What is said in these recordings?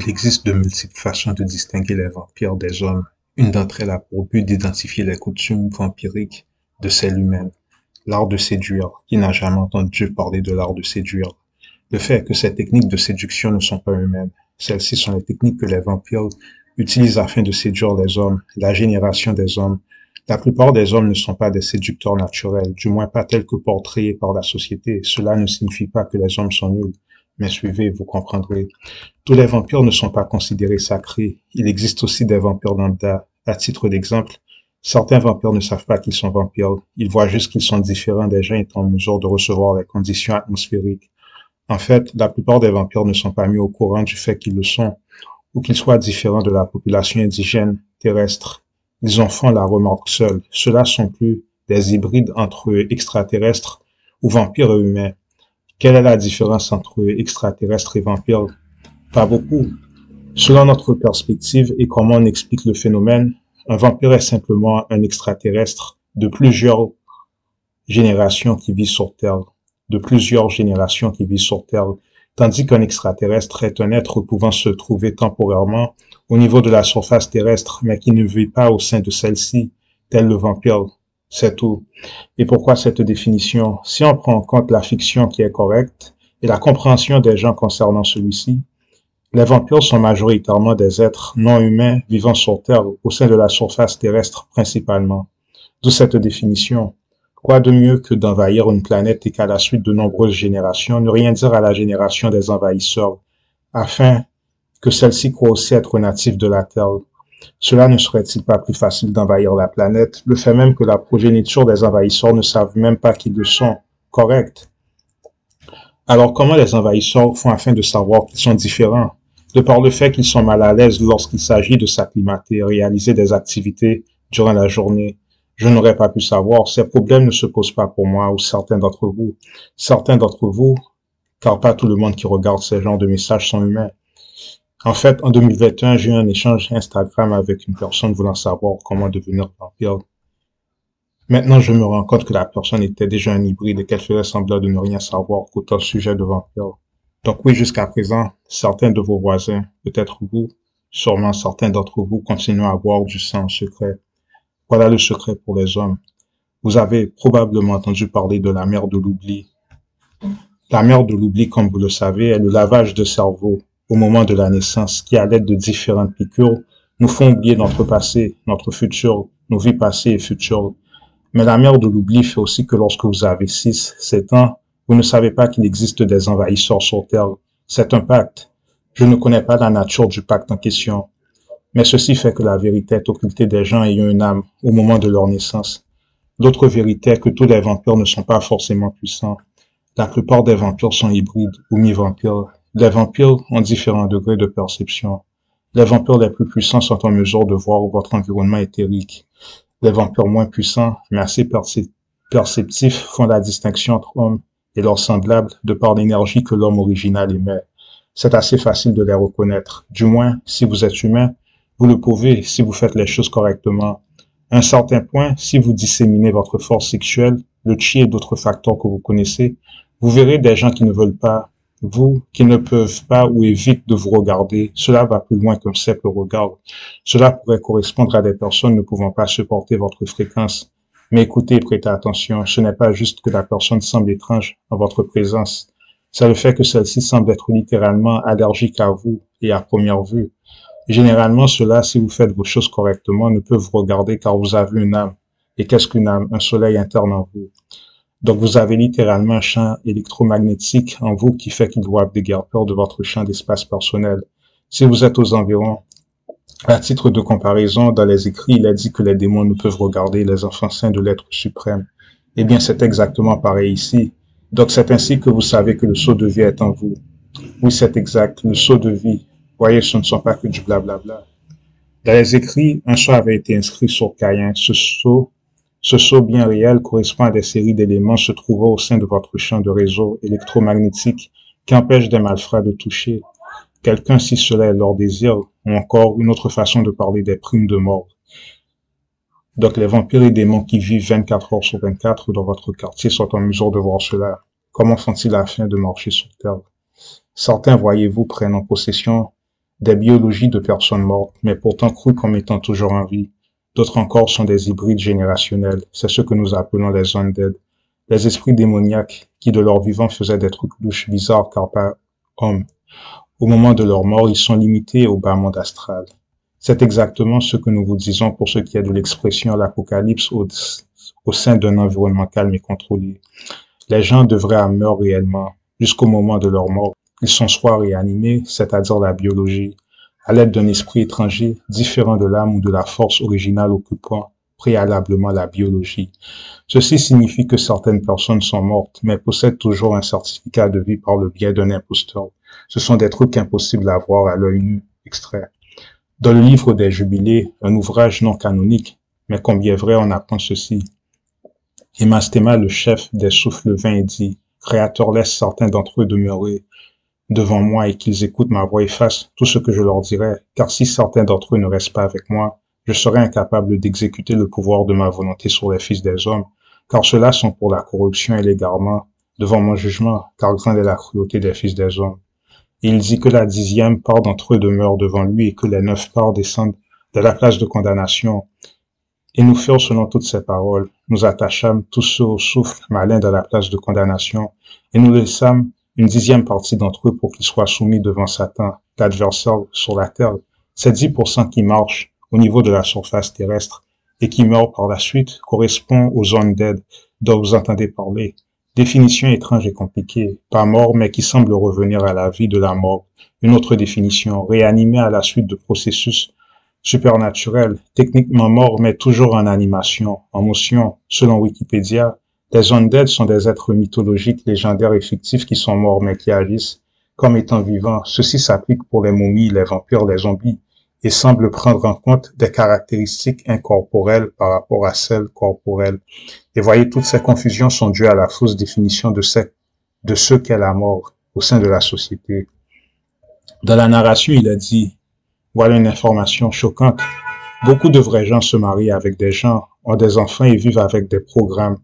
Il existe de multiples façons de distinguer les vampires des hommes. Une d'entre elles a pour but d'identifier les coutumes vampiriques de celles humaines. L'art de séduire. Qui n'a jamais entendu parler de l'art de séduire? Le fait est que ces techniques de séduction ne sont pas humaines. Celles-ci sont les techniques que les vampires utilisent afin de séduire les hommes, la génération des hommes. La plupart des hommes ne sont pas des séducteurs naturels, du moins pas tels que portrayés par la société. Cela ne signifie pas que les hommes sont nuls. Mais suivez, vous comprendrez. Tous les vampires ne sont pas considérés sacrés. Il existe aussi des vampires lambda. À titre d'exemple, certains vampires ne savent pas qu'ils sont vampires. Ils voient juste qu'ils sont différents des gens étant en mesure de recevoir les conditions atmosphériques. En fait, la plupart des vampires ne sont pas mis au courant du fait qu'ils le sont, ou qu'ils soient différents de la population indigène terrestre. Ils en font la remarque seuls. Ceux-là sont plus des hybrides entre extraterrestres ou vampires et humains. Quelle est la différence entre extraterrestres et vampires? Pas beaucoup. Selon notre perspective et comment on explique le phénomène, un vampire est simplement un extraterrestre de plusieurs générations qui vit sur Terre, tandis qu'un extraterrestre est un être pouvant se trouver temporairement au niveau de la surface terrestre, mais qui ne vit pas au sein de celle-ci, tel le vampire. C'est tout. Et pourquoi cette définition? Si on prend en compte la fiction qui est correcte et la compréhension des gens concernant celui-ci, les vampires sont majoritairement des êtres non humains vivant sur Terre au sein de la surface terrestre principalement. D'où cette définition. Quoi de mieux que d'envahir une planète et qu'à la suite de nombreuses générations, ne rien dire à la génération des envahisseurs, afin que celle-ci croit aussi être native de la Terre. Cela ne serait-il pas plus facile d'envahir la planète? Le fait même que la progéniture des envahisseurs ne savent même pas qu'ils le sont. Correct. Alors comment les envahisseurs font afin de savoir qu'ils sont différents? De par le fait qu'ils sont mal à l'aise lorsqu'il s'agit de s'acclimater, réaliser des activités durant la journée. Je n'aurais pas pu savoir, ces problèmes ne se posent pas pour moi ou certains d'entre vous. Certains d'entre vous, car pas tout le monde qui regarde ces genres de messages sont humains. En fait, en 2021, j'ai eu un échange Instagram avec une personne voulant savoir comment devenir vampire. Maintenant, je me rends compte que la personne était déjà un hybride et qu'elle ferait semblant de ne rien savoir qu'au sujet de vampire. Donc oui, jusqu'à présent, certains de vos voisins, peut-être vous, sûrement certains d'entre vous, continuent à avoir du sang en secret. Voilà le secret pour les hommes. Vous avez probablement entendu parler de la mer de l'oubli. La mer de l'oubli, comme vous le savez, est le lavage de cerveau au moment de la naissance qui, à l'aide de différentes piqûres, nous font oublier notre passé, notre futur, nos vies passées et futures. Mais la mer de l'oubli fait aussi que lorsque vous avez 6, 7 ans, vous ne savez pas qu'il existe des envahisseurs sur Terre. C'est un pacte. Je ne connais pas la nature du pacte en question. Mais ceci fait que la vérité est occultée des gens ayant une âme au moment de leur naissance. L'autre vérité est que tous les vampires ne sont pas forcément puissants. La plupart des vampires sont hybrides ou mi-vampires. Les vampires ont différents degrés de perception. Les vampires les plus puissants sont en mesure de voir votre environnement éthérique. Les vampires moins puissants, mais assez perceptifs, font la distinction entre hommes et leurs semblables de par l'énergie que l'homme original émet. C'est assez facile de les reconnaître. Du moins, si vous êtes humain, vous le pouvez si vous faites les choses correctement. À un certain point, si vous disséminez votre force sexuelle, le chi et d'autres facteurs que vous connaissez, vous verrez des gens qui ne veulent pas, vous, qui ne peuvent pas ou évitent de vous regarder. Cela va plus loin qu'un simple regard. Cela pourrait correspondre à des personnes ne pouvant pas supporter votre fréquence. Mais écoutez, prêtez attention, ce n'est pas juste que la personne semble étrange en votre présence. C'est le fait que celle-ci semble être littéralement allergique à vous et à première vue. Généralement, cela, si vous faites vos choses correctement, ne peut vous regarder car vous avez une âme. Et qu'est-ce qu'une âme? Un soleil interne en vous. Donc, vous avez littéralement un champ électromagnétique en vous qui fait qu'il doit déguerpir peur de votre champ d'espace personnel. Si vous êtes aux environs, à titre de comparaison, dans les écrits, il est dit que les démons ne peuvent regarder les enfants saints de l'être suprême. Eh bien, c'est exactement pareil ici. Donc, c'est ainsi que vous savez que le sceau de vie est en vous. Oui, c'est exact, le sceau de vie. Voyez, ce ne sont pas que du blablabla. Dans les écrits, un sceau avait été inscrit sur Caïn. Ce sceau bien réel correspond à des séries d'éléments se trouvant au sein de votre champ de réseau électromagnétique qui empêchent des malfrats de toucher quelqu'un si cela est leur désir, ou encore une autre façon de parler des primes de mort. Donc les vampires et démons qui vivent 24 heures sur 24 dans votre quartier sont en mesure de voir cela. Comment font-ils afin de marcher sur Terre? Certains, voyez-vous, prennent en possession des biologies de personnes mortes, mais pourtant crues comme étant toujours en vie. D'autres encore sont des hybrides générationnels, c'est ce que nous appelons les undead, les esprits démoniaques qui de leur vivant faisaient des trucs louches bizarres car pas hommes. Au moment de leur mort, ils sont limités au bas monde astral. C'est exactement ce que nous vous disons pour ce qui est de l'expression l'apocalypse au sein d'un environnement calme et contrôlé. Les gens de vrai meurent réellement. Jusqu'au moment de leur mort, ils sont soit réanimés, c'est-à-dire la biologie, à l'aide d'un esprit étranger, différent de l'âme ou de la force originale occupant préalablement la biologie. Ceci signifie que certaines personnes sont mortes, mais possèdent toujours un certificat de vie par le biais d'un imposteur. Ce sont des trucs impossibles à voir à l'œil nu, extrait. Dans le livre des Jubilés, un ouvrage non canonique, mais combien vrai on apprend ceci. Et Mastema, le chef des souffles vains, dit, Créateur, laisse certains d'entre eux demeurer devant moi et qu'ils écoutent ma voix et fassent tout ce que je leur dirai, car si certains d'entre eux ne restent pas avec moi, je serai incapable d'exécuter le pouvoir de ma volonté sur les fils des hommes, car ceux-là sont pour la corruption et l'égarement devant mon jugement, car grande est la cruauté des fils des hommes. Et il dit que la 10e part d'entre eux demeure devant lui et que les 9 parts descendent de la place de condamnation. Et nous furent selon toutes ces paroles. Nous attachâmes tous ceux au souffle malin de la place de condamnation et nous laissâmes une 10e partie d'entre eux pour qu'ils soient soumis devant Satan, l'adversaire sur la terre. Ces 10% qui marchent au niveau de la surface terrestre et qui meurent par la suite correspond aux undead dont vous entendez parler. Définition étrange et compliquée, pas mort mais qui semble revenir à la vie de la mort. Une autre définition, réanimé à la suite de processus supernaturels, techniquement mort mais toujours en animation, en motion. Selon Wikipédia, les undead sont des êtres mythologiques, légendaires et fictifs qui sont morts mais qui agissent comme étant vivants. Ceci s'applique pour les momies, les vampires, les zombies et semble prendre en compte des caractéristiques incorporelles par rapport à celles corporelles. Et voyez, toutes ces confusions sont dues à la fausse définition de ce qu'est la mort au sein de la société. Dans la narration, il a dit, voilà une information choquante. Beaucoup de vrais gens se marient avec des gens, ont des enfants et vivent avec des programmes.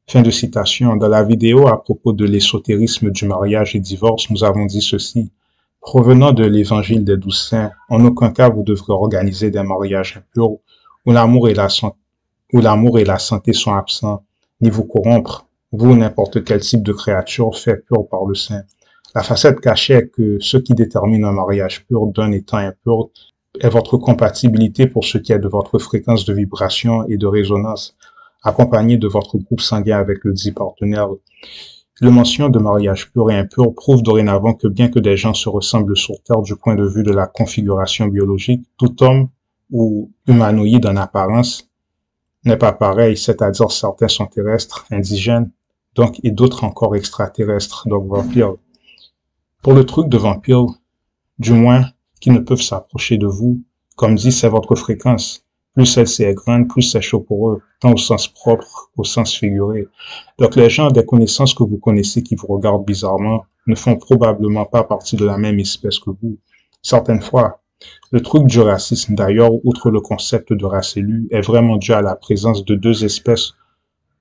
Fin de citation. Dans la vidéo à propos de l'ésotérisme du mariage et divorce, nous avons dit ceci. Provenant de l'évangile des 12 saints, en aucun cas vous devrez organiser des mariages impurs où l'amour et la santé sont absents, ni vous corrompre, vous ou n'importe quel type de créature fait pur par le saint. La facette cachée est que ce qui détermine un mariage pur d'un étant impur est votre compatibilité pour ce qui est de votre fréquence de vibration et de résonance, accompagné de votre groupe sanguin avec le dit partenaire. Le mention de mariage pur et impur prouve dorénavant que bien que des gens se ressemblent sur Terre du point de vue de la configuration biologique, tout homme ou humanoïde en apparence n'est pas pareil, c'est-à-dire certains sont terrestres, indigènes, donc et d'autres encore extraterrestres, donc vampires. Pour le truc de vampire, du moins, qui ne peuvent s'approcher de vous, comme dit, c'est votre fréquence. Plus celle-ci est grande, plus c'est chaud pour eux, tant au sens propre qu'au sens figuré. Donc les gens des connaissances que vous connaissez qui vous regardent bizarrement ne font probablement pas partie de la même espèce que vous. Certaines fois, le truc du racisme d'ailleurs, outre le concept de race élue, est vraiment dû à la présence de deux espèces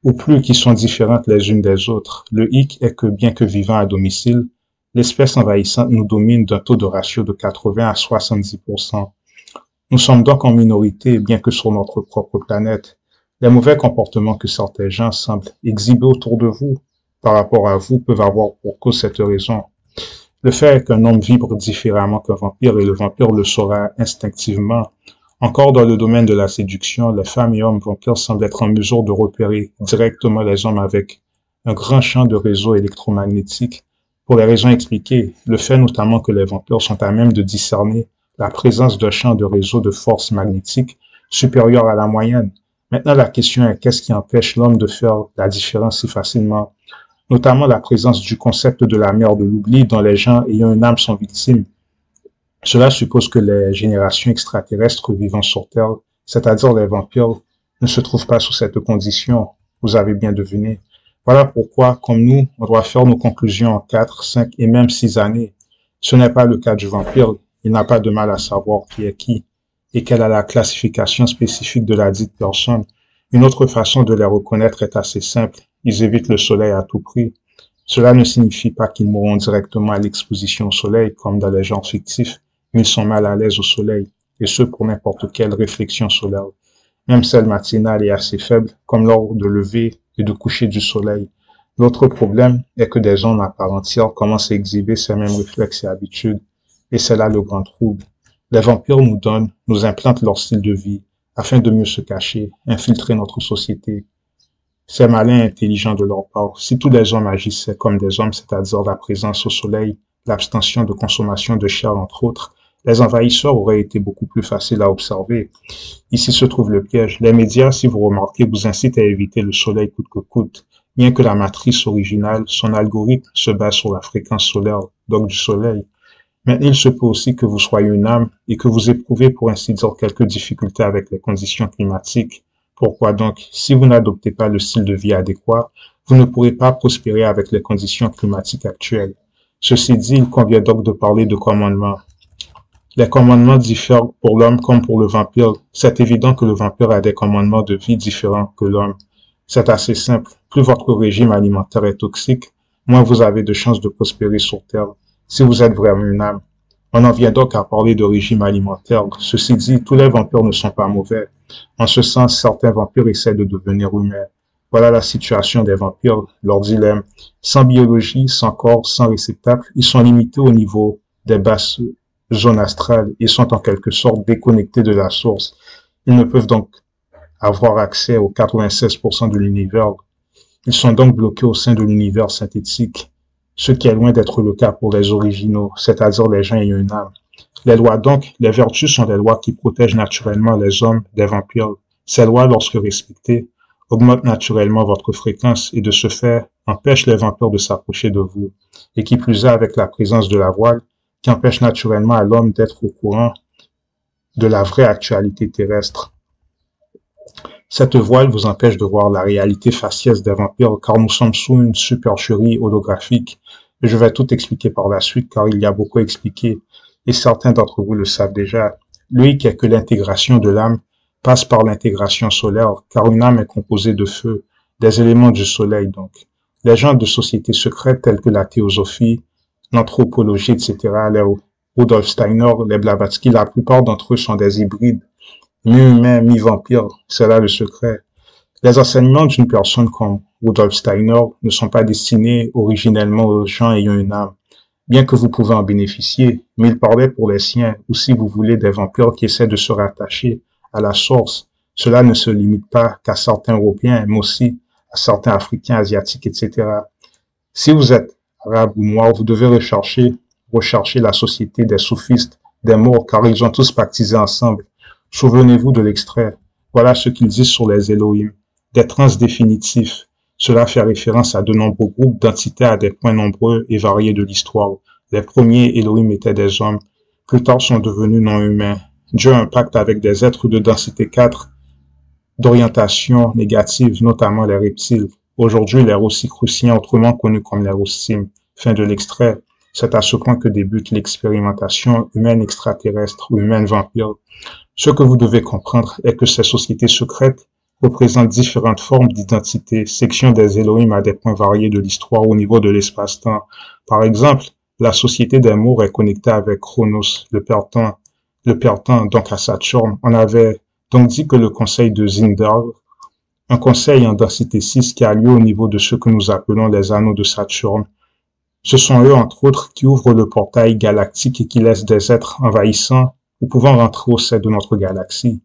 ou plus qui sont différentes les unes des autres. Le hic est que bien que vivant à domicile, l'espèce envahissante nous domine d'un taux de ratio de 80 à 70%. Nous sommes donc en minorité, bien que sur notre propre planète. Les mauvais comportements que certains gens semblent exhiber autour de vous par rapport à vous peuvent avoir pour cause cette raison. Le fait est qu'un homme vibre différemment qu'un vampire et le vampire le saura instinctivement. Encore dans le domaine de la séduction, les femmes et hommes vampires semblent être en mesure de repérer directement les hommes avec un grand champ de réseau électromagnétique. Pour les raisons expliquées, le fait notamment que les vampires sont à même de discerner la présence d'un champ de réseau de force magnétique supérieur à la moyenne. Maintenant, la question est qu'est-ce qui empêche l'homme de faire la différence si facilement? Notamment la présence du concept de la mer de l'oubli dont les gens ayant une âme sont victimes. Cela suppose que les générations extraterrestres vivant sur Terre, c'est-à-dire les vampires, ne se trouvent pas sous cette condition. Vous avez bien deviné. Voilà pourquoi, comme nous, on doit faire nos conclusions en 4, 5 et même 6 années. Ce n'est pas le cas du vampire. Il n'a pas de mal à savoir qui est qui et quelle est la classification spécifique de la dite personne. Une autre façon de les reconnaître est assez simple. Ils évitent le soleil à tout prix. Cela ne signifie pas qu'ils mourront directement à l'exposition au soleil comme dans les genres fictifs, mais ils sont mal à l'aise au soleil, et ce pour n'importe quelle réflexion solaire. Même celle matinale est assez faible, comme lors de lever et de coucher du soleil. L'autre problème est que des hommes à part entière commencent à exhiber ces mêmes réflexes et habitudes, et c'est là le grand trouble. Les vampires nous implantent leur style de vie, afin de mieux se cacher, infiltrer notre société. C'est malin et intelligent de leur part. Si tous les hommes agissaient comme des hommes, c'est-à-dire la présence au soleil, l'abstention de consommation de chair, entre autres, les envahisseurs auraient été beaucoup plus faciles à observer. Ici se trouve le piège. Les médias, si vous remarquez, vous incitent à éviter le soleil coûte que coûte. Bien que la matrice originale, son algorithme, se base sur la fréquence solaire, donc du soleil. Mais il se peut aussi que vous soyez une âme et que vous éprouvez pour ainsi dire quelques difficultés avec les conditions climatiques. Pourquoi donc, si vous n'adoptez pas le style de vie adéquat, vous ne pourrez pas prospérer avec les conditions climatiques actuelles. Ceci dit, il convient donc de parler de commandements. Les commandements diffèrent pour l'homme comme pour le vampire. C'est évident que le vampire a des commandements de vie différents que l'homme. C'est assez simple. Plus votre régime alimentaire est toxique, moins vous avez de chances de prospérer sur Terre, si vous êtes vraiment une âme. On en vient donc à parler de régime alimentaire. Ceci dit, tous les vampires ne sont pas mauvais. En ce sens, certains vampires essaient de devenir humains. Voilà la situation des vampires, leur dilemme. Sans biologie, sans corps, sans réceptacle, ils sont limités au niveau des basses zones astrales et sont en quelque sorte déconnectés de la source. Ils ne peuvent donc avoir accès aux 96% de l'univers. Ils sont donc bloqués au sein de l'univers synthétique, ce qui est loin d'être le cas pour les originaux, c'est-à-dire les gens ayant une âme. Les lois donc, les vertus sont des lois qui protègent naturellement les hommes des vampires. Ces lois, lorsque respectées, augmentent naturellement votre fréquence et de ce fait, empêchent les vampires de s'approcher de vous. Et qui plus est avec la présence de la voile, qui empêche naturellement à l'homme d'être au courant de la vraie actualité terrestre. Cette voile vous empêche de voir la réalité faciès des vampires car nous sommes sous une supercherie holographique. Et je vais tout expliquer par la suite car il y a beaucoup à expliquer et certains d'entre vous le savent déjà. Le hic est que l'intégration de l'âme passe par l'intégration solaire car une âme est composée de feu, des éléments du soleil donc. Les gens de sociétés secrètes telles que la théosophie, l'anthropologie, etc., les Rudolf Steiner, les Blavatsky, la plupart d'entre eux sont des hybrides, mi-humains, mi-vampires, c'est là le secret. Les enseignements d'une personne comme Rudolf Steiner ne sont pas destinés originellement aux gens ayant une âme, bien que vous pouvez en bénéficier, mais il parlait pour les siens, ou si vous voulez des vampires qui essaient de se rattacher à la source. Cela ne se limite pas qu'à certains Européens, mais aussi à certains Africains, Asiatiques, etc. Si vous êtes arabe ou noir, vous devez rechercher la société des soufistes, des morts, car ils ont tous pactisé ensemble. Souvenez-vous de l'extrait. Voilà ce qu'ils disent sur les Elohim. Des trans définitifs. Cela fait référence à de nombreux groupes d'entités à des points nombreux et variés de l'histoire. Les premiers Elohim étaient des hommes. Plus tard sont devenus non humains. Dieu a un pacte avec des êtres de densité 4, d'orientation négative, notamment les reptiles. Aujourd'hui, les Rosicruciens, autrement connus comme les Rosim. Fin de l'extrait. C'est à ce point que débute l'expérimentation humaine extraterrestre ou humaine vampire. Ce que vous devez comprendre est que ces sociétés secrètes représentent différentes formes d'identité, sections des Elohim à des points variés de l'histoire au niveau de l'espace-temps. Par exemple, la société des morts est connectée avec Chronos, le père-temps, donc à Saturne. On avait donc dit que le conseil de Zindar, un conseil en densité 6 qui a lieu au niveau de ce que nous appelons les anneaux de Saturne. Ce sont eux, entre autres, qui ouvrent le portail galactique et qui laissent des êtres envahissants ou pouvant rentrer au sein de notre galaxie.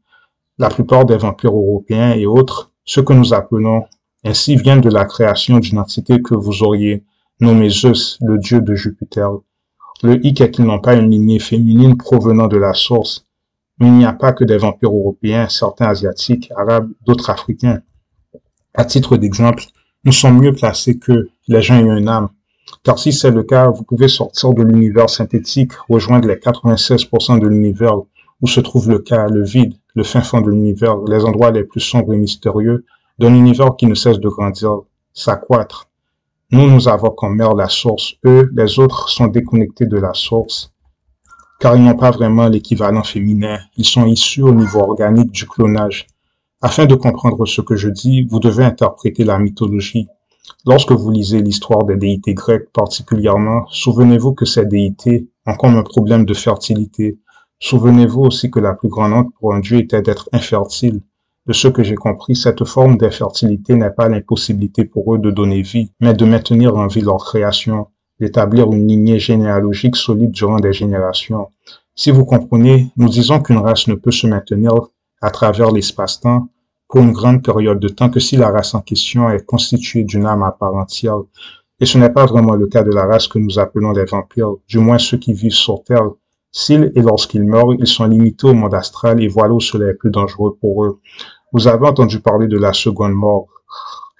La plupart des vampires européens et autres, ceux que nous appelons ainsi, viennent de la création d'une entité que vous auriez nommée Zeus, le dieu de Jupiter. Le hic est qu'ils n'ont pas une lignée féminine provenant de la source. Mais il n'y a pas que des vampires européens, certains asiatiques, arabes, d'autres africains. À titre d'exemple, nous sommes mieux placés que les gens ayant une âme. Car si c'est le cas, vous pouvez sortir de l'univers synthétique, rejoindre les 96% de l'univers où se trouve le cas, le vide, le fin fond de l'univers, les endroits les plus sombres et mystérieux, d'un univers qui ne cesse de grandir, s'accroître. Nous avons comme mère la source. Eux, les autres, sont déconnectés de la source, car ils n'ont pas vraiment l'équivalent féminin. Ils sont issus au niveau organique du clonage. Afin de comprendre ce que je dis, vous devez interpréter la mythologie. Lorsque vous lisez l'histoire des déités grecques particulièrement, souvenez-vous que ces déités ont comme un problème de fertilité. Souvenez-vous aussi que la plus grande honte pour un dieu était d'être infertile. De ce que j'ai compris, cette forme d'infertilité n'est pas l'impossibilité pour eux de donner vie, mais de maintenir en vie leur création, d'établir une lignée généalogique solide durant des générations. Si vous comprenez, nous disons qu'une race ne peut se maintenir à travers l'espace-temps pour une grande période de temps que si la race en question est constituée d'une âme à part entière. Et ce n'est pas vraiment le cas de la race que nous appelons les vampires, du moins ceux qui vivent sur Terre. S'ils et lorsqu'ils meurent, ils sont limités au monde astral et voilà où cela est plus dangereux pour eux. Vous avez entendu parler de la seconde mort.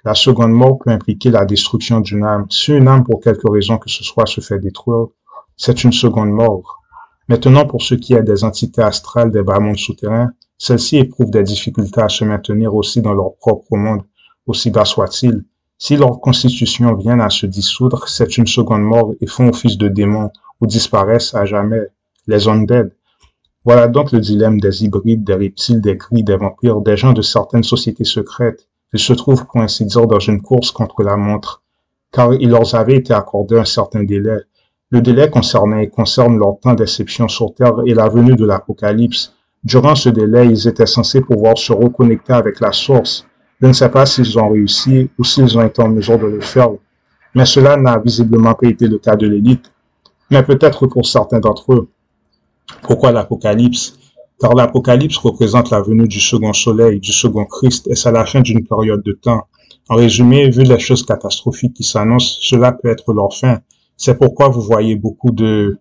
La seconde mort peut impliquer la destruction d'une âme. Si une âme, pour quelque raison que ce soit, se fait détruire, c'est une seconde mort. Maintenant, pour ce qui est des entités astrales des bas mondes souterrains, celles-ci éprouvent des difficultés à se maintenir aussi dans leur propre monde, aussi bas soit-il. Si leur constitution vient à se dissoudre, c'est une seconde mort et font office de démons ou disparaissent à jamais, les undead. Voilà donc le dilemme des hybrides, des reptiles, des gris, des vampires, des gens de certaines sociétés secrètes. Ils se trouvent, pour ainsi dire, dans une course contre la montre, car il leur avait été accordé un certain délai. Le délai concerne leur temps d'exception sur Terre et la venue de l'Apocalypse. Durant ce délai, ils étaient censés pouvoir se reconnecter avec la source. Je ne sais pas s'ils ont réussi ou s'ils ont été en mesure de le faire, mais cela n'a visiblement pas été le cas de l'élite, mais peut-être pour certains d'entre eux. Pourquoi l'Apocalypse? Car l'Apocalypse représente la venue du second soleil, du second Christ, et c'est la fin d'une période de temps. En résumé, vu les choses catastrophiques qui s'annoncent, cela peut être leur fin. C'est pourquoi vous voyez beaucoup de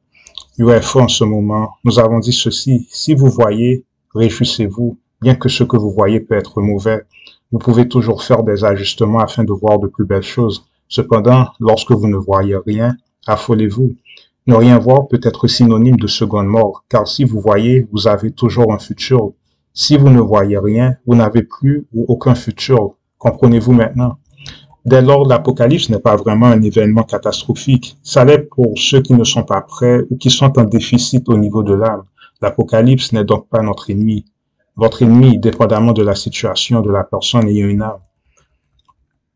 UFO en ce moment. Nous avons dit ceci, si vous voyez, réjouissez-vous, bien que ce que vous voyez peut être mauvais. Vous pouvez toujours faire des ajustements afin de voir de plus belles choses. Cependant, lorsque vous ne voyez rien, affolez-vous. Ne rien voir peut être synonyme de seconde mort, car si vous voyez, vous avez toujours un futur. Si vous ne voyez rien, vous n'avez plus ou aucun futur. Comprenez-vous maintenant? Dès lors, l'Apocalypse n'est pas vraiment un événement catastrophique. Ça l'est pour ceux qui ne sont pas prêts ou qui sont en déficit au niveau de l'âme. L'Apocalypse n'est donc pas notre ennemi. Votre ennemi, dépendamment de la situation de la personne ayant une âme.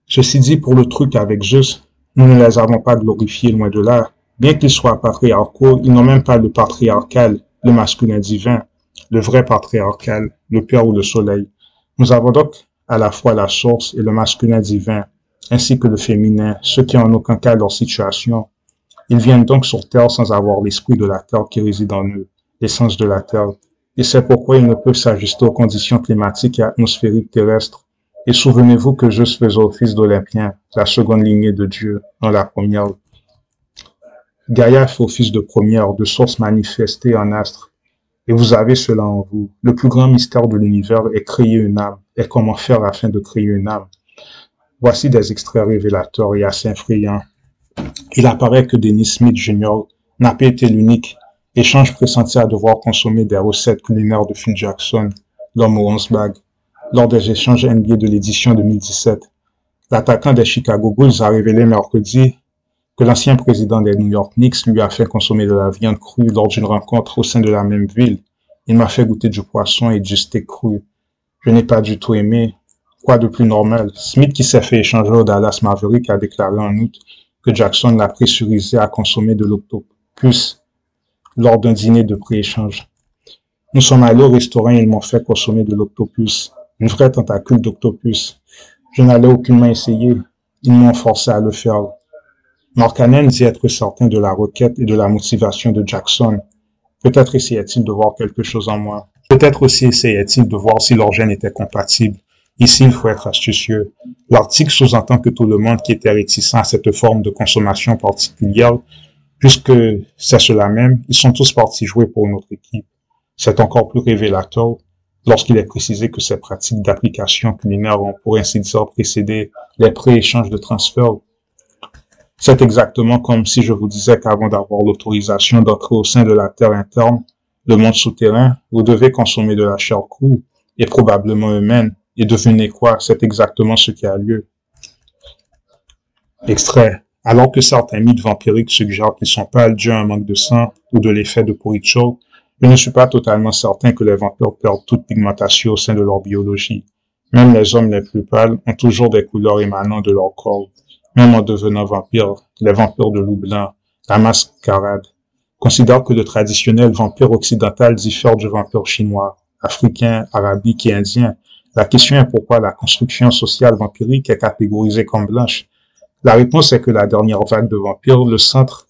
Ceci dit, pour le truc avec Zeus, nous ne les avons pas glorifiés loin de là. Bien qu'ils soient patriarcaux, ils n'ont même pas le patriarcal, le masculin divin, le vrai patriarcal, le Père ou le Soleil. Nous avons donc à la fois la source et le masculin divin, ainsi que le féminin, ceux qui en aucun cas leur situation. Ils viennent donc sur Terre sans avoir l'esprit de la Terre qui réside en eux, l'essence de la Terre. Et c'est pourquoi ils ne peuvent s'ajuster aux conditions climatiques et atmosphériques terrestres. Et souvenez-vous que Zeus faisait office d'Olympien, la seconde lignée de Dieu, non la première. Gaïa fait office de première, de source manifestée en astre. Et vous avez cela en vous. Le plus grand mystère de l'univers est créer une âme. Et comment faire afin de créer une âme? Voici des extraits révélateurs et assez effrayants. Il apparaît que Dennis Smith Jr. n'a pas été l'unique échange pressenti à devoir consommer des recettes culinaires de Phil Jackson, l'homme aux 11 bagues, lors des échanges NBA de l'édition 2017. L'attaquant des Chicago Bulls a révélé mercredi que l'ancien président des New York Knicks lui a fait consommer de la viande crue lors d'une rencontre au sein de la même ville. Il m'a fait goûter du poisson et du steak cru. Je n'ai pas du tout aimé. Quoi de plus normal? Smith, qui s'est fait échanger au Dallas Maverick, a déclaré en août que Jackson l'a pressurisé à consommer de l'octopus lors d'un dîner de pré-échange. Nous sommes allés au restaurant et ils m'ont fait consommer de l'octopus, une vraie tentacule d'octopus. Je n'allais aucunement essayer. Ils m'ont forcé à le faire. Markkanen dit être certain de la requête et de la motivation de Jackson. Peut-être essayait-il de voir quelque chose en moi. Peut-être aussi essayait-il de voir si leurs gènes étaient compatibles. Ici, il faut être astucieux. L'article sous-entend que tout le monde qui était réticent à cette forme de consommation particulière, puisque c'est cela même, ils sont tous partis jouer pour notre équipe. C'est encore plus révélateur lorsqu'il est précisé que ces pratiques d'application culinaire ont pour ainsi dire précédé les pré-échanges de transfert. C'est exactement comme si je vous disais qu'avant d'avoir l'autorisation d'entrer au sein de la terre interne, le monde souterrain, vous devez consommer de la chair crue et probablement humaine. Et devinez quoi, c'est exactement ce qui a lieu. Extrait. Alors que certains mythes vampiriques suggèrent qu'ils sont pâles dus à un manque de sang ou de l'effet de pourriture, je ne suis pas totalement certain que les vampires perdent toute pigmentation au sein de leur biologie. Même les hommes les plus pâles ont toujours des couleurs émanant de leur corps. même en devenant vampires, les vampires de loup blanc, la mascarade, considèrent que le traditionnel vampire occidental diffère du vampire chinois, africain, arabique et indien. La question est pourquoi la construction sociale vampirique est catégorisée comme blanche. La réponse est que la dernière vague de vampires, le centre,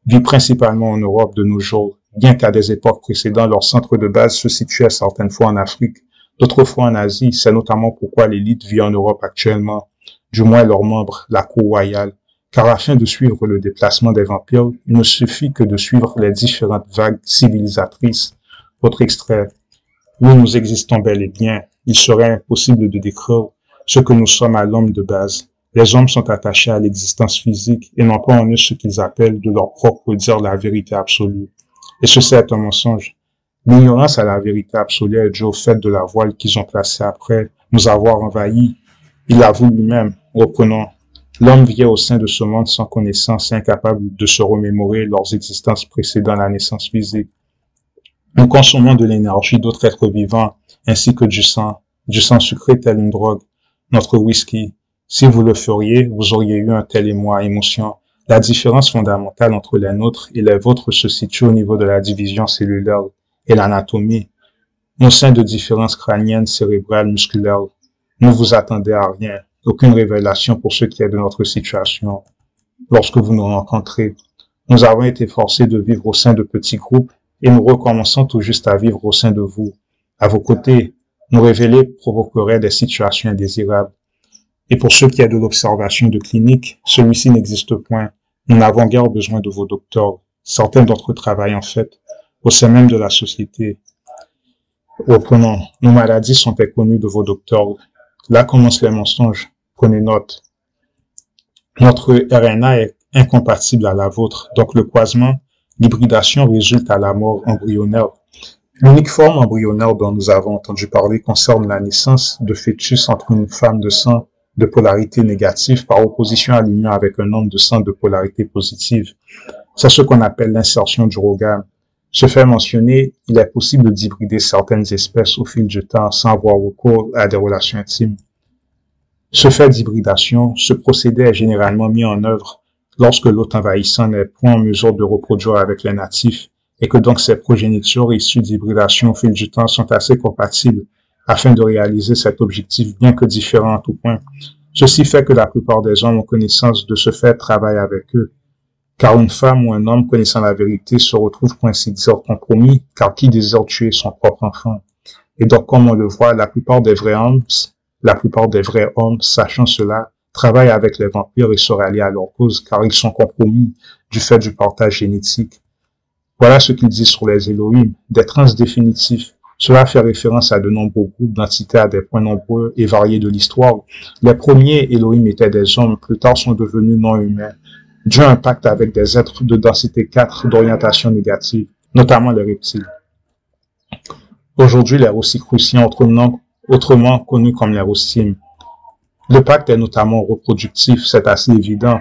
vit principalement en Europe de nos jours, bien qu'à des époques précédentes, leur centre de base se situait certaines fois en Afrique, d'autres fois en Asie. C'est notamment pourquoi l'élite vit en Europe actuellement, du moins leurs membres, la cour royale. Car afin de suivre le déplacement des vampires, il ne suffit que de suivre les différentes vagues civilisatrices. Autre extrait. Oui, nous existons bel et bien. Il serait impossible de décrire ce que nous sommes à l'homme de base. Les hommes sont attachés à l'existence physique et n'ont pas en eux ce qu'ils appellent de leur propre dire la vérité absolue. Et ceci est un mensonge. L'ignorance à la vérité absolue est due au fait de la voile qu'ils ont placée après nous avoir envahis. Il l'avoue lui-même. Reprenons. L'homme vient au sein de ce monde sans connaissance et incapable de se remémorer leurs existences précédant la naissance physique. Nous consommons de l'énergie d'autres êtres vivants ainsi que du sang sucré tel une drogue, notre whisky. Si vous le feriez, vous auriez eu un tel émoi, émotion. La différence fondamentale entre les nôtres et les vôtres se situe au niveau de la division cellulaire et l'anatomie, au sein de différences crâniennes, cérébrales, musculaires. Ne vous attendez à rien, aucune révélation pour ce qui est de notre situation. Lorsque vous nous rencontrez, nous avons été forcés de vivre au sein de petits groupes et nous recommençons tout juste à vivre au sein de vous. À vos côtés, nous révéler provoquerait des situations indésirables. Et pour ce qui est de l'observation de clinique, celui-ci n'existe point. Nous n'avons guère besoin de vos docteurs. Certains d'entre eux travaillent en fait au sein même de la société. Reprenons. Nos maladies sont inconnues de vos docteurs. Là commencent les mensonges. Prenez note. Notre RNA est incompatible à la vôtre, donc le croisement, l'hybridation résulte à la mort embryonnaire. L'unique forme embryonnaire dont nous avons entendu parler concerne la naissance de fœtus entre une femme de sang de polarité négative par opposition à l'union avec un homme de sang de polarité positive. C'est ce qu'on appelle l'insertion du rogame. Ce fait mentionné, il est possible d'hybrider certaines espèces au fil du temps sans avoir recours à des relations intimes. Ce fait d'hybridation, ce procédé est généralement mis en œuvre lorsque l'hôte envahissant n'est point en mesure de reproduire avec les natifs et que donc ces progénitures issues d'hybridation au fil du temps sont assez compatibles afin de réaliser cet objectif bien que différent en tout point. Ceci fait que la plupart des hommes ont connaissance de ce fait travaillent avec eux. Car une femme ou un homme connaissant la vérité se retrouve pour ainsi dire compromis, car qui désire tuer son propre enfant? Et donc, comme on le voit, la plupart des vrais hommes, sachant cela, travaillent avec les vampires et se rallient à leur cause, car ils sont compromis du fait du partage génétique. Voilà ce qu'il dit sur les Elohim, des trans définitifs. Cela fait référence à de nombreux groupes d'entités à des points nombreux et variés de l'histoire. Les premiers Elohim étaient des hommes, plus tard sont devenus non humains. Dieu a un pacte avec des êtres de densité 4 d'orientation négative, notamment les reptiles. Aujourd'hui, les Rosicruciens, autrement connus comme les Rossim. Le pacte est notamment reproductif, c'est assez évident.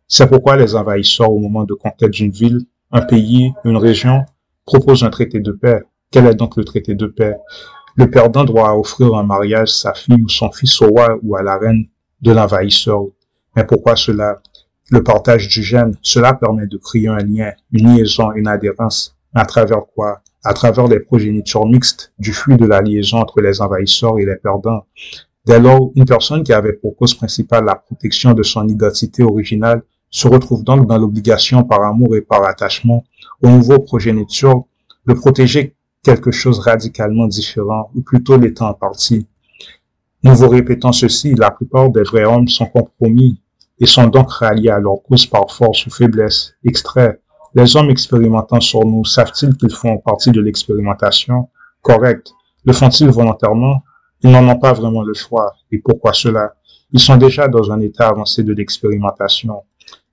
C'est pourquoi les envahisseurs, au moment de conquête d'une ville, un pays, une région, proposent un traité de paix. Quel est donc le traité de paix? Le perdant doit offrir en mariage sa fille ou son fils au roi ou à la reine de l'envahisseur. Mais pourquoi cela? Le partage du gène, cela permet de créer un lien, une liaison, une adhérence. À travers quoi? À travers les progénitures mixtes du flux de la liaison entre les envahisseurs et les perdants. Dès lors, une personne qui avait pour cause principale la protection de son identité originale se retrouve donc dans l'obligation par amour et par attachement aux nouveaux progénitures de protéger quelque chose radicalement différent, ou plutôt l'étant en partie. Nous vous répétons ceci, la plupart des vrais hommes sont compromis et sont donc ralliés à leur cause par force ou faiblesse. Extrait. Les hommes expérimentant sur nous savent-ils qu'ils font partie de l'expérimentation? Correct. Le font-ils volontairement? Ils n'en ont pas vraiment le choix. Et pourquoi cela? Ils sont déjà dans un état avancé de l'expérimentation.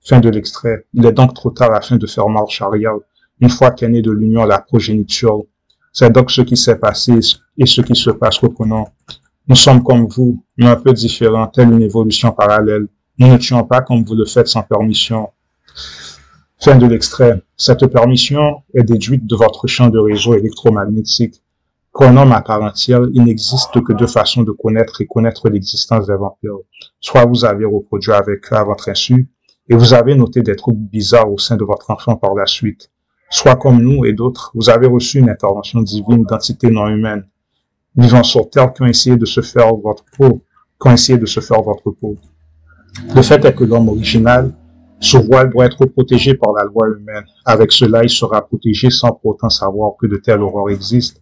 Fin de l'extrait. Il est donc trop tard afin de faire marche arrière. Une fois qu'est née de l'union la progéniture, c'est donc ce qui s'est passé et ce qui se passe. Reprenons. Nous sommes comme vous, mais un peu différents, telle une évolution parallèle. Nous ne tuons pas comme vous le faites sans permission. Fin de l'extrait. Cette permission est déduite de votre champ de réseau électromagnétique. Pour un homme à part entière, il n'existe que deux façons de connaître et connaître l'existence des vampires. Soit vous avez reproduit avec eux à votre insu, et vous avez noté des troubles bizarres au sein de votre enfant par la suite. Soit comme nous et d'autres, vous avez reçu une intervention divine d'entités non humaines, vivant sur Terre qui ont essayé de se faire votre peau, Le fait est que l'homme original, ce voile doit être protégé par la loi humaine. Avec cela, il sera protégé sans pour autant savoir que de telles horreurs existent.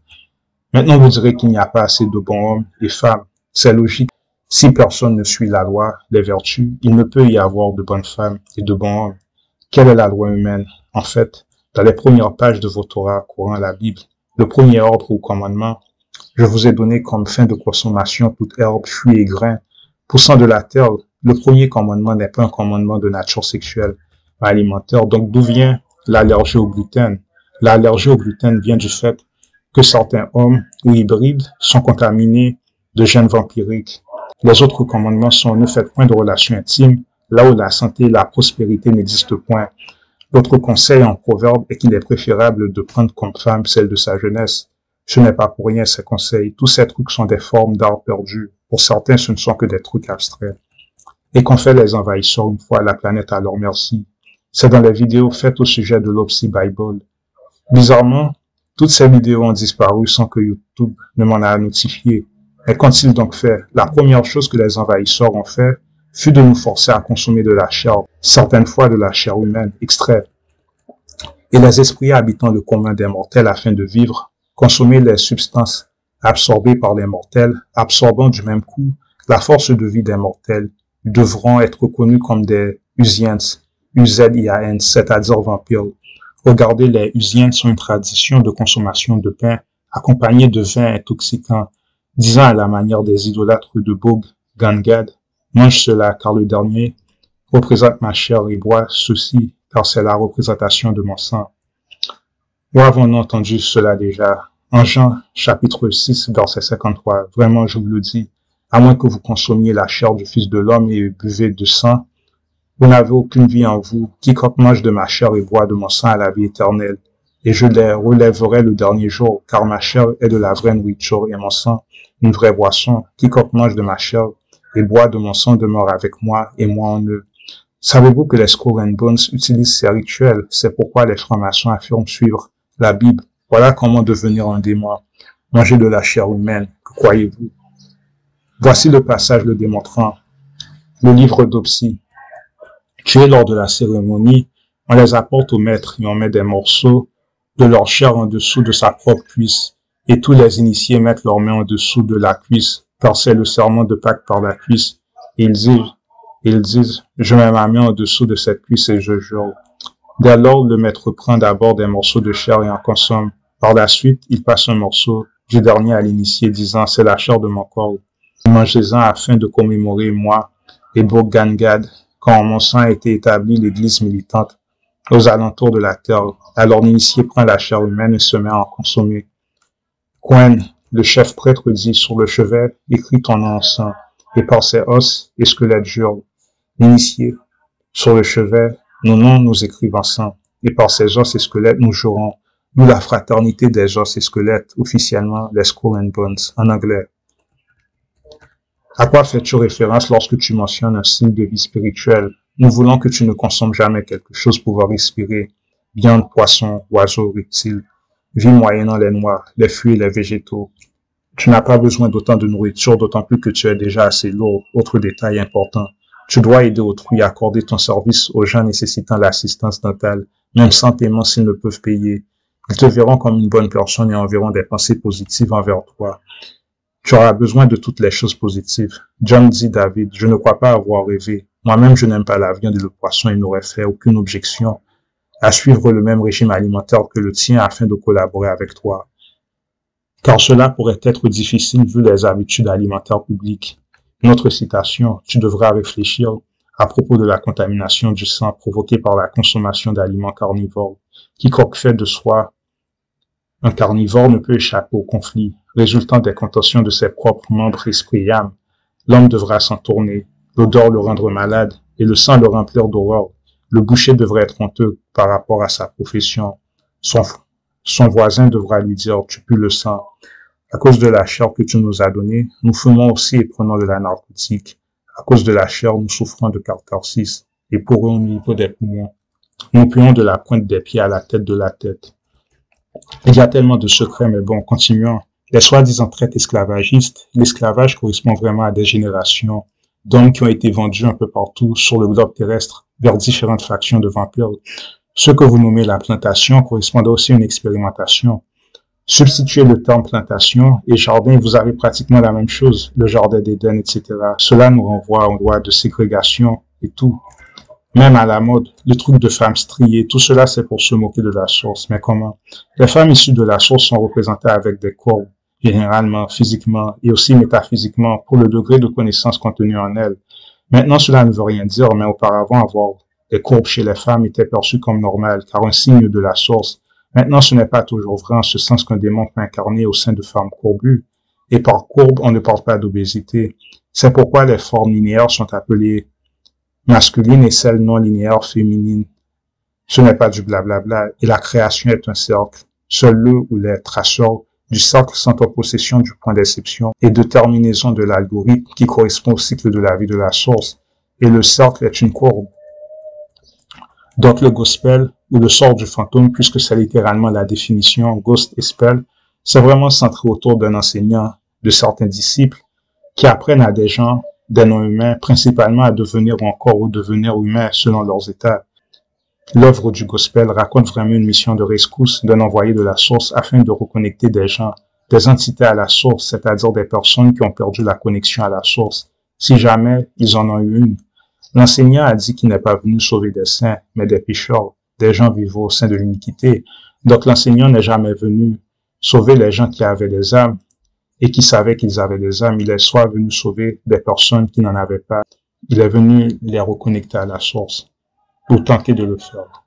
Maintenant, vous direz qu'il n'y a pas assez de bons hommes et femmes. C'est logique. Si personne ne suit la loi, les vertus, il ne peut y avoir de bonnes femmes et de bons hommes. Quelle est la loi humaine? En fait, dans les premières pages de vos Torah, Coran, la Bible, le premier ordre ou commandement, je vous ai donné comme fin de consommation toute herbe, fruits et grains, poussant de la terre. Le premier commandement n'est pas un commandement de nature sexuelle, mais alimentaire. Donc, d'où vient l'allergie au gluten? L'allergie au gluten vient du fait que certains hommes ou hybrides sont contaminés de gènes vampiriques. Les autres commandements sont ne faites point de relations intimes, là où la santé et la prospérité n'existent point. L'autre conseil en proverbe est qu'il est préférable de prendre comme femme celle de sa jeunesse. Ce n'est pas pour rien ces conseils. Tous ces trucs sont des formes d'art perdu. Pour certains, ce ne sont que des trucs abstraits. Et qu'ont fait les envahisseurs une fois la planète à leur merci? C'est dans les vidéos faites au sujet de l'Opsy Bible. Bizarrement, toutes ces vidéos ont disparu sans que YouTube ne m'en a notifié. Mais qu'ont-ils donc fait? La première chose que les envahisseurs ont fait fut de nous forcer à consommer de la chair, certaines fois de la chair humaine, extraite. Et les esprits habitant le commun des mortels afin de vivre, consommer les substances absorbées par les mortels, absorbant du même coup la force de vie des mortels, devront être connus comme des Uzians, U-Z-I-A-N, c'est-à-dire vampires. Regardez, les Uzians sont une tradition de consommation de pain accompagnée de vin intoxicant, disant à la manière des idolâtres de Bog, Gangad, mange cela car le dernier représente ma chair et bois ceci car c'est la représentation de mon sang. Où avons-nous entendu cela déjà? En Jean, chapitre 6, verset 53, vraiment je vous le dis, à moins que vous consommiez la chair du Fils de l'homme et buvez de sang, vous n'avez aucune vie en vous. Quiconque mange de ma chair et boit de mon sang a la vie éternelle. Et je les relèverai le dernier jour, car ma chair est de la vraie nourriture et mon sang une vraie boisson. Quiconque mange de ma chair et boit de mon sang demeure avec moi et moi en eux. Savez-vous que les Skull and Bones utilisent ces rituels? C'est pourquoi les francs-maçons affirment suivre la Bible. Voilà comment devenir un démon. Manger de la chair humaine. Que croyez-vous? Voici le passage le démontrant. Le livre d'Opsy. Tués lors de la cérémonie, on les apporte au maître et on met des morceaux de leur chair en dessous de sa propre cuisse. Et tous les initiés mettent leurs mains en dessous de la cuisse, car c'est le serment de Pâques par la cuisse. Et ils disent, je mets ma main en dessous de cette cuisse et je jure. Dès lors, le maître prend d'abord des morceaux de chair et en consomme. Par la suite, il passe un morceau du dernier à l'initié, disant, c'est la chair de mon corps. Mangez-en afin de commémorer moi et Bog-Gangad, quand mon sang a été établi l'église militante aux alentours de la terre. Alors l'initié prend la chair humaine et se met à en consommer. Quen, le chef prêtre, dit sur le chevet, écris ton nom en sang, et par ses os et squelettes jure. L'initié, sur le chevet, nos noms nous écrivent en sang, et par ses os et squelettes nous jurons, nous la fraternité des os et squelettes, officiellement les Skull and Bones, en anglais. À quoi fais-tu référence lorsque tu mentionnes un style de vie spirituel? Nous voulons que tu ne consommes jamais quelque chose pouvant respirer, viande, poisson, oiseaux, reptiles, vie moyennant les noix, les fruits et les végétaux. Tu n'as pas besoin d'autant de nourriture, d'autant plus que tu es déjà assez lourd. Autre détail important, tu dois aider autrui à accorder ton service aux gens nécessitant l'assistance dentale, même sans paiement s'ils ne peuvent payer. Ils te verront comme une bonne personne et enverront des pensées positives envers toi. Tu auras besoin de toutes les choses positives. John dit David, je ne crois pas avoir rêvé. Moi-même, je n'aime pas la viande et le poisson et n'aurais fait aucune objection à suivre le même régime alimentaire que le tien afin de collaborer avec toi. Car cela pourrait être difficile vu les habitudes alimentaires publiques. Une autre citation, tu devras réfléchir à propos de la contamination du sang provoquée par la consommation d'aliments carnivores. Quiconque fait de soi un carnivore ne peut échapper au conflit, résultant des contentions de ses propres membres, esprit et âme. L'homme devra s'en tourner, l'odeur le rendre malade et le sang le remplir d'horreur. Le boucher devrait être honteux par rapport à sa profession. Son voisin devra lui dire, tu pues le sang. À cause de la chair que tu nous as donnée, nous fumons aussi et prenons de la narcotique. À cause de la chair, nous souffrons de catharsis et pourrons au niveau des poumons. Nous puons de la pointe des pieds à la tête de la tête. Il y a tellement de secrets, mais bon, continuons. Les soi-disant traites esclavagistes, l'esclavage correspond vraiment à des générations d'hommes qui ont été vendus un peu partout sur le globe terrestre vers différentes factions de vampires. Ce que vous nommez la plantation correspond aussi à une expérimentation. Substituez le terme plantation et jardin, vous avez pratiquement la même chose, le jardin d'Éden, etc. Cela nous renvoie aux lois de ségrégation et tout. Même à la mode, le truc de femmes striées, tout cela c'est pour se moquer de la source. Mais comment? Les femmes issues de la source sont représentées avec des courbes, généralement, physiquement et aussi métaphysiquement, pour le degré de connaissance contenu en elles. Maintenant, cela ne veut rien dire, mais auparavant, avoir des courbes chez les femmes était perçu comme normal, car un signe de la source. Maintenant, ce n'est pas toujours vrai en ce sens qu'un démon peut incarner au sein de femmes courbues. Et par courbe, on ne parle pas d'obésité. C'est pourquoi les formes linéaires sont appelées masculines et celles non linéaires féminines. Ce n'est pas du blablabla, et la création est un cercle. Seuls le ou les traceurs du cercle sont en possession du point d'exception et de terminaison de l'algorithme qui correspond au cycle de la vie de la source. Et le cercle est une courbe. Donc le gospel, ou le sort du fantôme, puisque c'est littéralement la définition ghost et spell, c'est vraiment centré autour d'un enseignant, de certains disciples, qui apprennent à des gens, des non-humains, principalement à devenir ou encore redevenir humains selon leurs états. L'œuvre du gospel raconte vraiment une mission de rescousse d'un envoyé de la source afin de reconnecter des gens, des entités à la source, c'est-à-dire des personnes qui ont perdu la connexion à la source, si jamais ils en ont eu une. L'enseignant a dit qu'il n'est pas venu sauver des saints, mais des pécheurs, des gens vivant au sein de l'iniquité. Donc l'enseignant n'est jamais venu sauver les gens qui avaient des âmes et qui savaient qu'ils avaient des âmes. Il est soit venu sauver des personnes qui n'en avaient pas. Il est venu les reconnecter à la source pour tenter de le faire.